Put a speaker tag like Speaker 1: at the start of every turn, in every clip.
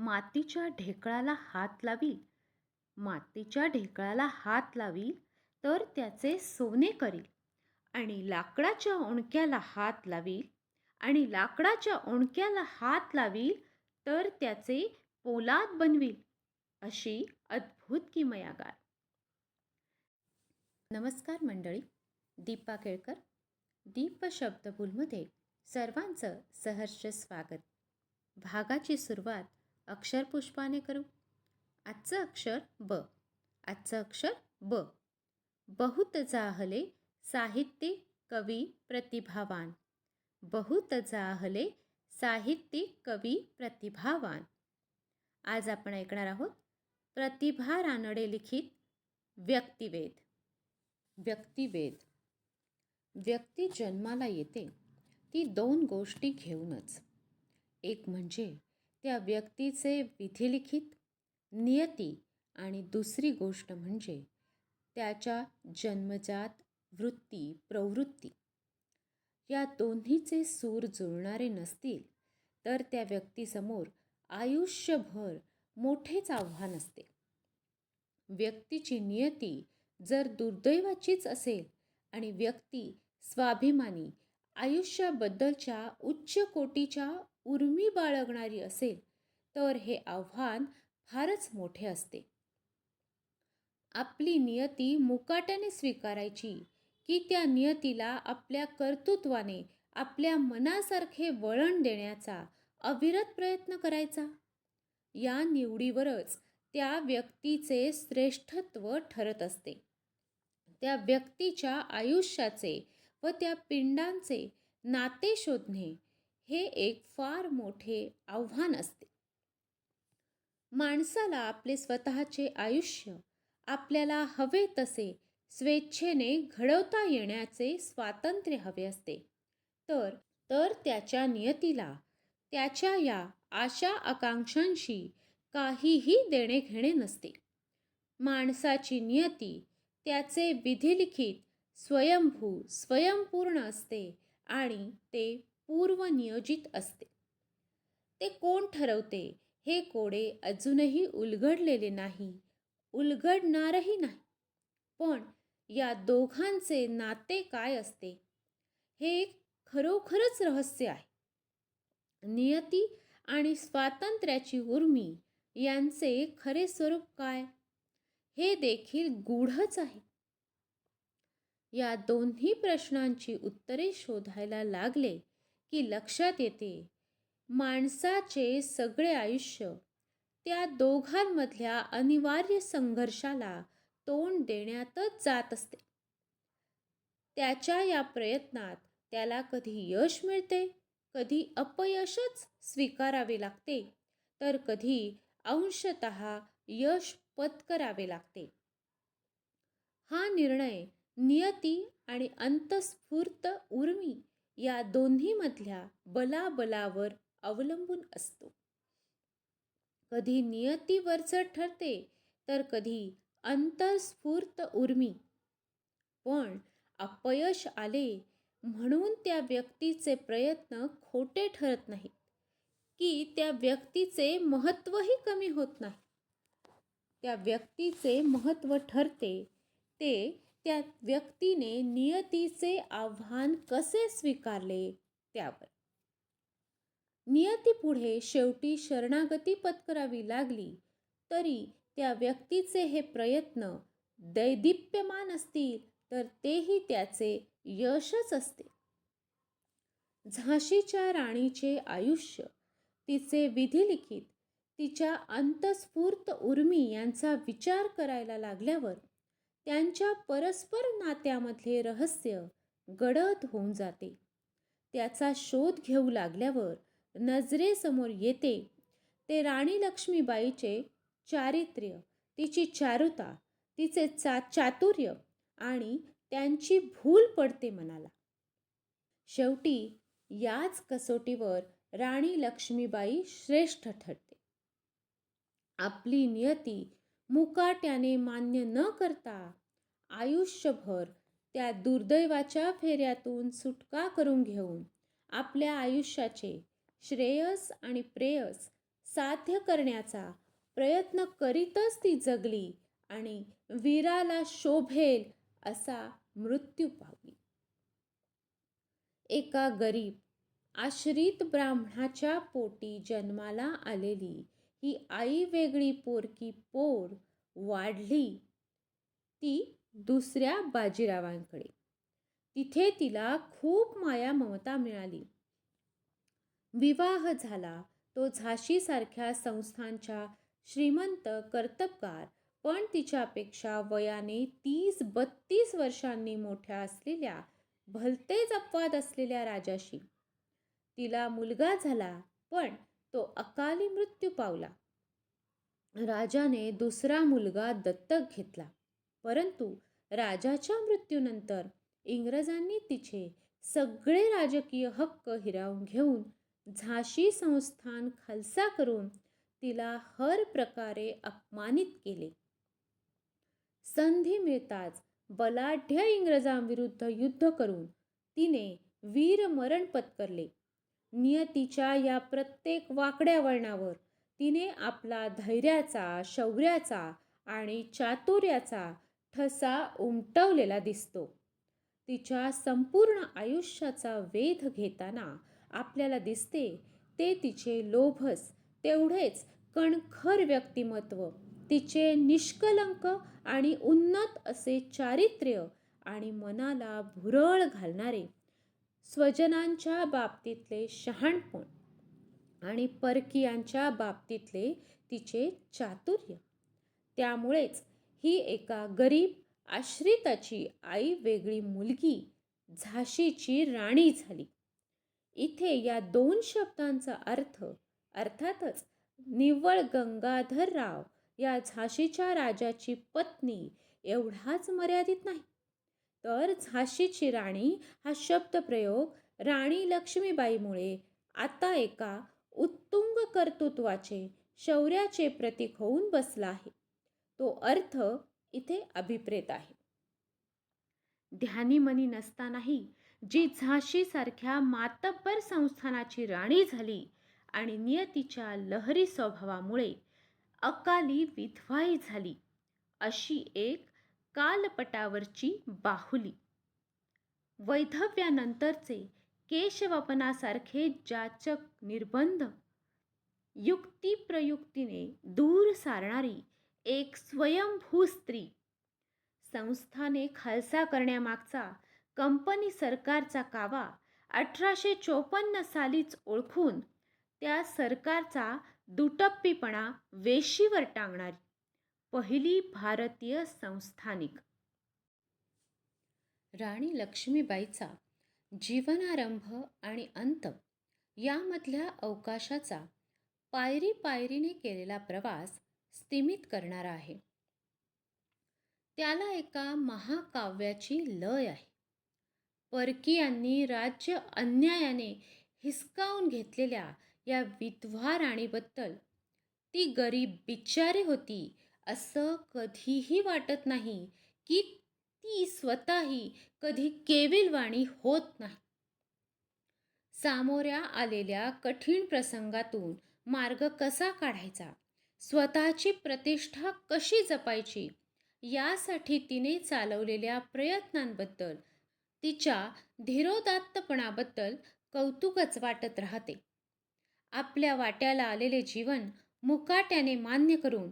Speaker 1: मातीच्या ढेकळाला हात लावील, मातीच्या ढेकळाला हात लावील तर त्याचे सोने करील, आणि लाकडाच्या ओंडक्याला हात लावील, आणि लाकडाच्या ओंडक्याला हात लावील तर त्याचे पोलाद बनवील. अशी अद्भुत किमयागार. नमस्कार मंडळी, दीपा केळकर, दीप शब्दबुलमध्ये सर्वांचं सहर्ष स्वागत. भागाची सुरुवात अक्षरपुष्पाने करू. आजचं अक्षर ब. आजचं अक्षर ब. बहुत जाहले साहित्यिक कवी प्रतिभावान. बहुत जाहले साहित्यिक कवी प्रतिभावान. आज आपण ऐकणार आहोत प्रतिभा रानडे लिखित व्यक्तिवेध. व्यक्तिवेध. व्यक्ती जन्माला येते ती दोन गोष्टी घेऊनच. एक म्हणजे त्या व्यक्तीचे विधिलिखित नियती, आणि दुसरी गोष्ट म्हणजे त्याच्या जन्मजात वृत्ती प्रवृत्ती. या दोन्हीचे सूर जुळणारे नसतील तर त्या व्यक्तीसमोर आयुष्यभर मोठेच आव्हान असते. व्यक्तीची नियती जर दुर्दैवाचीच असेल आणि व्यक्ती स्वाभिमानी, आयुष्याबद्दलच्या उच्च कोटीच्या उर्मी बाळगणारी असेल तर हे आव्हान फारच मोठे असते. आपली नियती मुकाट्याने स्वीकारायची की त्या नियतीला आपल्या कर्तृत्वाने आपल्या मनासारखे वळण देण्याचा अविरत प्रयत्न करायचा. या निवडीवरच त्या व्यक्तीचे श्रेष्ठत्व ठरत असते. त्या व्यक्तीच्या आयुष्याचे व त्या पिंडांचे नाते शोधणे हे एक फार मोठे आव्हान असते. माणसाला आपले स्वतःचे आयुष्य आपल्याला हवे तसे स्वेच्छेने घडवता येण्याचे स्वातंत्र्य हवे असते. तर त्याच्या नियतीला त्याच्या या आशा आकांक्षांशी काहीही देणे घेणे नसते. माणसाची नियती त्याचे विधिलिखित स्वयंभू स्वयंपूर्ण असते आणि ते पूर्वनियोजित असते. ते कोण ठरवते हे कोडे अजूनही उलगडलेले नाही, उलगडणारही नाही. पण या दोघांचे नाते काय असते हे एक खरोखरच रहस्य आहे. नियती आणि स्वातंत्र्याची उर्मी यांचे खरे स्वरूप काय हे देखील गूढच आहे. या दोन्ही प्रश्नांची उत्तरे शोधायला लागले की लक्षात येते माणसाचे सगळे आयुष्य त्या दोघांमधल्या अनिवार्य संघर्षाला तोंड देण्यातच जात असते. त्याच्या या प्रयत्नात त्याला कधी यश मिळते, कधी अपयशच स्वीकारावे लागते, तर कधी अंशतः यश पत्करावे लागते. हा निर्णय नियती आणि अंतस्फूर्त उर्मी या दोन्हीमधल्या बलाबलावर अवलंबून असतो. कधी नियती वरचढ ठरते तर कधी अंतस्फूर्त उर्मी. पण अपयश आले म्हणून त्या व्यक्तीचे प्रयत्न खोटे ठरत नाहीत की त्या व्यक्तीचे महत्त्वही कमी होत नाही. त्या व्यक्तीचे महत्त्व ठरते ते त्या व्यक्तीने नियतीचे आव्हान कसे स्वीकारले त्यावर. नियतीपुढे शेवटी शरणागती पत्करावी लागली तरी त्या व्यक्तीचे हे प्रयत्न दैदिप्यमान असतील तर तेही त्याचे यशच असते. झाशीच्या राणीचे आयुष्य, तिचे विधिलिखित, तिच्या अंतस्फूर्त उर्मी यांचा विचार करायला लागल्यावर त्यांच्या परस्पर नात्यामधले रहस्य गडद होऊन जाते. त्याचा शोध घेऊ लागल्यावर नजरेसमोर येते ते राणी लक्ष्मीबाईचे चारित्र्य, तिची चारुता, तिचे चातुर्य, आणि त्यांची भूल पडते मनाला. शेवटी याच कसोटीवर राणी लक्ष्मीबाई श्रेष्ठ ठरते. आपली नियती मुकाट्याने मान्य न करता आयुष्यभर त्या दुर्दैवाच्या फेऱ्यातून सुटका करून घेऊन आपल्या आयुष्याचे श्रेयस आणि प्रेयस साध्य करण्याचा प्रयत्न करीतच ती जगली आणि वीराला शोभेल असा मृत्यू पावली. एका गरीब आश्रित ब्राह्मणाच्या पोटी जन्माला आलेली ही आई वेगळी पोरकी पोर वाढली ती दुसऱ्या बाजीरावांकडे. तिथे तिला खूप माया ममता मिळाली. विवाह झाला. तो झाशीसारख्या संस्थांच्या श्रीमंत कर्तबगार पण तिच्यापेक्षा वयाने 30-32 वर्षांनी मोठ्या असलेल्या भलतेच अपवाद असलेल्या राजाशी. तिला मुलगा झाला पण तो अकाली मृत्यू पावला. राजाने दुसरा मुलगा दत्तक घेतला, परंतु राजाच्या मृत्यूनंतर इंग्रजांनी तिचे सगळे राजकीय हक्क हिरावून घेऊन झाशी संस्थान खालसा करून तिला हर प्रकारे अपमानित केले. संधी मिळताच बलाढ्य इंग्रजांविरुद्ध युद्ध करून तिने वीरमरण पत्करले. नियतीच्या या प्रत्येक वाकड्या वळणावर तिने आपला धैर्याचा, शौर्याचा आणि चातुर्याचा ठसा उमटवलेला दिसतो. तिच्या संपूर्ण आयुष्याचा वेध घेताना आपल्याला दिसते ते तिचे लोभस तेवढेच कणखर व्यक्तिमत्व, तिचे निष्कलंक आणि उन्नत असे चारित्र्य आणि मनाला भुरळ घालणारे स्वजनांच्या बाबतीतले शहाणपण आणि परकीयांच्या बाबतीतले तिचे चातुर्य. त्यामुळेच ही एका गरीब आश्रिताची आई वेगळी मुलगी झाशीची राणी झाली. इथे या 2 शब्दांचा अर्थ अर्थातच निव्वळ गंगाधरराव या झाशीच्या राजाची पत्नी एवढाच मर्यादित नाही, तर झाशीची राणी हा शब्दप्रयोग राणी लक्ष्मीबाईमुळे आता एका उत्तुंग कर्तृत्वाचे, शौर्याचे प्रतीक होऊन बसला आहे. तो अर्थ इथे अभिप्रेत आहे. ध्यानीमनी नसतानाही जी झाशीसारख्या मातब्बर संस्थानाची राणी झाली आणि नियतीच्या लहरी स्वभावामुळे अकाली विधवाही झाली, अशी एक कालपटावरची बाहुली. वैधव्यानंतरचे केशवपनासारखे जाचक निर्बंध युक्तिप्रयुक्तीने दूर सारणारी एक स्वयंभू स्त्री. संस्थाने खालसा करण्यामागचा कंपनी सरकारचा कावा 1854 सालीच ओळखून त्या सरकारचा दुटप्पीपणा वेशीवर टांगणारी पहिली भारतीय संस्थानिक. राणी लक्ष्मीबाईचा जीवनारंभ आणि अंत यामधल्या अवकाशाचा पायरी पायरीने केलेला प्रवास स्तिमित करणारा आहे. त्याला एका महाकाव्याची लय आहे. परकीयांनी राज्य अन्यायाने हिसकावून घेतलेल्या या विधवा राणीबद्दल ती गरीब बिचारी होती असं कधीही वाटत नाही की ती स्वतःही कधी केविलवाणी होत नाही. सामोऱ्या आलेल्या कठीण प्रसंगातून मार्ग कसा काढायचा, स्वतःची प्रतिष्ठा कशी जपायची यासाठी तिने चालवलेल्या प्रयत्नांबद्दल, तिच्या धीरोदात्तपणाबद्दल कौतुकच वाटत राहते. आपल्या वाट्याला आलेले जीवन मुकाट्याने मान्य करून,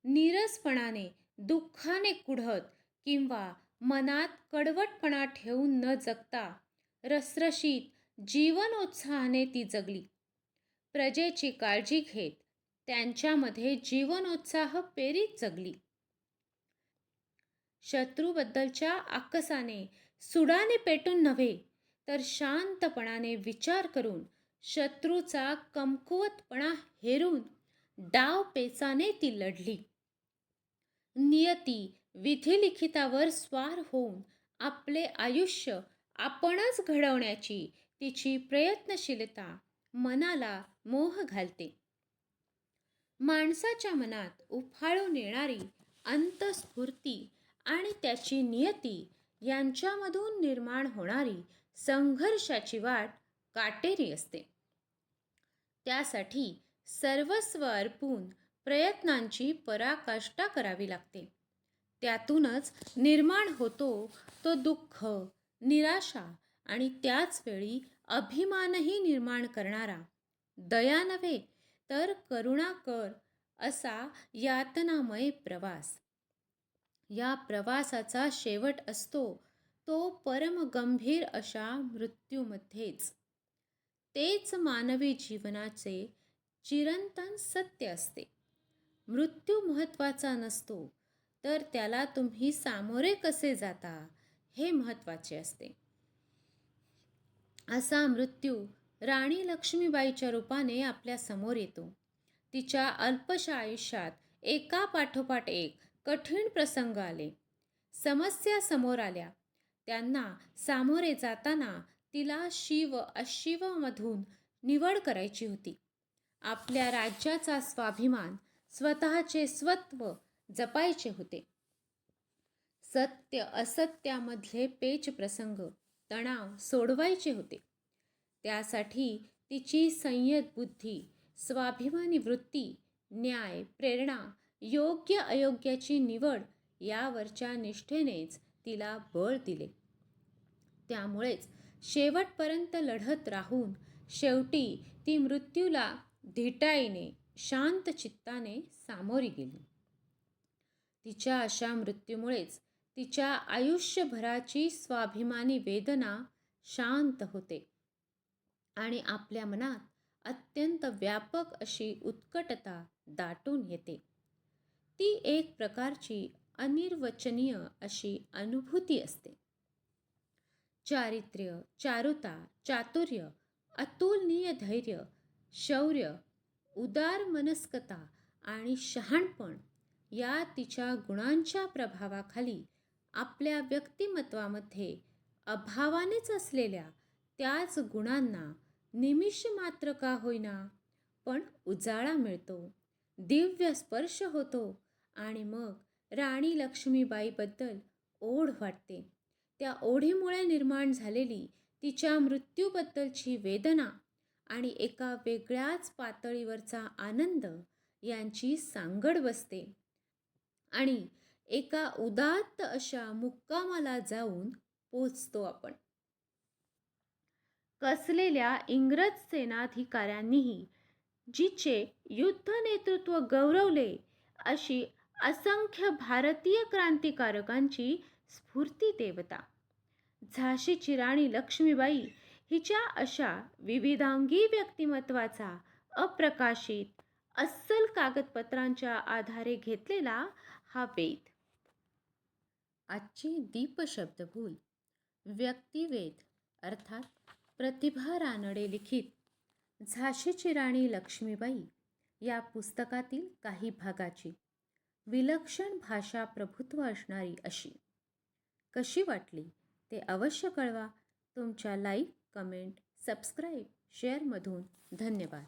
Speaker 1: नीरसपणाने, दुःखाने कुढत किंवा मनात कडवटपणा ठेवून न जगता रसरशीत जीवनोत्साहाने ती जगली. प्रजेची काळजी घेत त्यांच्यामध्ये जीवनोत्साह पेरीत जगली. शत्रूबद्दलच्या आकसाने सुडाने पेटून नव्हे, तर शांतपणाने विचार करून शत्रूचा कमकुवतपणा हेरून डावपेचाने ती लढली. नियती विधिलिखितावर स्वार होऊन आपले आयुष्य आपणच घडवण्याची तिची प्रयत्नशीलता मनाला मोह घालते. माणसाच्या मनात उफाळून येणारी अंतस्फूर्ती आणि त्याची नियती यांच्यामधून निर्माण होणारी संघर्षाची वाट काटेरी असते. त्यासाठी सर्वस्व अर्पून प्रयत्नांची पराकाष्ठा करावी लागते. त्यातूनच निर्माण होतो तो दुःख, निराशा आणि त्याच वेळी अभिमानही निर्माण करणारा, दया नव्हे तर करुणा कर असा यातनामय प्रवास. या प्रवासाचा शेवट असतो तो परमगंभीर अशा मृत्यूमध्येच. तेच मानवी जीवनाचे चिरंतन सत्य असते. मृत्यू महत्त्वाचा नसतो, तर त्याला तुम्ही सामोरे कसे जाता हे महत्त्वाचे असते. असा मृत्यू राणी लक्ष्मीबाईच्या रूपाने आपल्या समोर येतो. तिच्या अल्पशा आयुष्यात एकापाठोपाठ एक कठीण प्रसंग आले, समस्या समोर आल्या. त्यांना सामोरे जाताना तिला शिव अशिवमधून निवड करायची होती. आपल्या राज्याचा स्वाभिमान, स्वतःचे स्वत्व जपायचे होते. सत्य असत्यामधले पेच प्रसंग, तणाव सोडवायचे होते. त्यासाठी तिची संयत बुद्धी, स्वाभिमानी वृत्ती, न्याय, प्रेरणा, योग्य अयोग्याची निवड यावरच्या निष्ठेनेच तिला बळ दिले. त्यामुळेच शेवटपर्यंत लढत राहून शेवटी ती मृत्यूला धिटाईने, शांत चित्ताने सामोरी गेली. तिच्या अशा मृत्यूमुळेच तिच्या आयुष्यभराची स्वाभिमानी वेदना शांत होते आणि आपल्या मनात अत्यंत व्यापक अशी उत्कटता दाटून येते. ती एक प्रकारची अनिर्वचनीय अशी अनुभूती असते. चारित्र्य, चारुता, चातुर्य, अतुलनीय धैर्य, शौर्य, उदार मनस्कता आणि शहाणपण या तिच्या गुणांच्या प्रभावाखाली आपल्या व्यक्तिमत्वामध्ये अभावानेच असलेल्या त्याच गुणांना निमिष मात्र का होईना पण उजाळा मिळतो, दिव्य स्पर्श होतो आणि मग राणी लक्ष्मीबाईबद्दल ओढ वाटते. त्या ओढीमुळे निर्माण झालेली तिच्या मृत्यूबद्दलची वेदना आणि एका वेगळ्याच पातळीवरचा आनंद यांची सांगड बसते आणि एका उदात्त अशा मुक्कामाला जाऊन पोचतो आपण. कसलेल्या इंग्रज सेनाधिकाऱ्यांनीही जिचे युद्ध नेतृत्व गौरवले अशी असंख्य भारतीय क्रांतिकारकांची स्फूर्ती देवता. झाशीची राणी लक्ष्मीबाई हिच्या अशा विविधांगी व्यक्तिमत्वाचा अप्रकाशित अस्सल कागदपत्रांच्या आधारे घेतलेला हा वेध. आजची दीपशब्दभूल व्यक्तिवेध अर्थात प्रतिभा रानडे लिखित झाशीची राणी लक्ष्मीबाई या पुस्तकातील काही भागाची विलक्षण भाषा प्रभुत्व असणारी अशी. कशी वाटली ते अवश्य कळवा. तुमच्या लाईक, कमेंट, सबस्क्राईब, शेअरमधून धन्यवाद.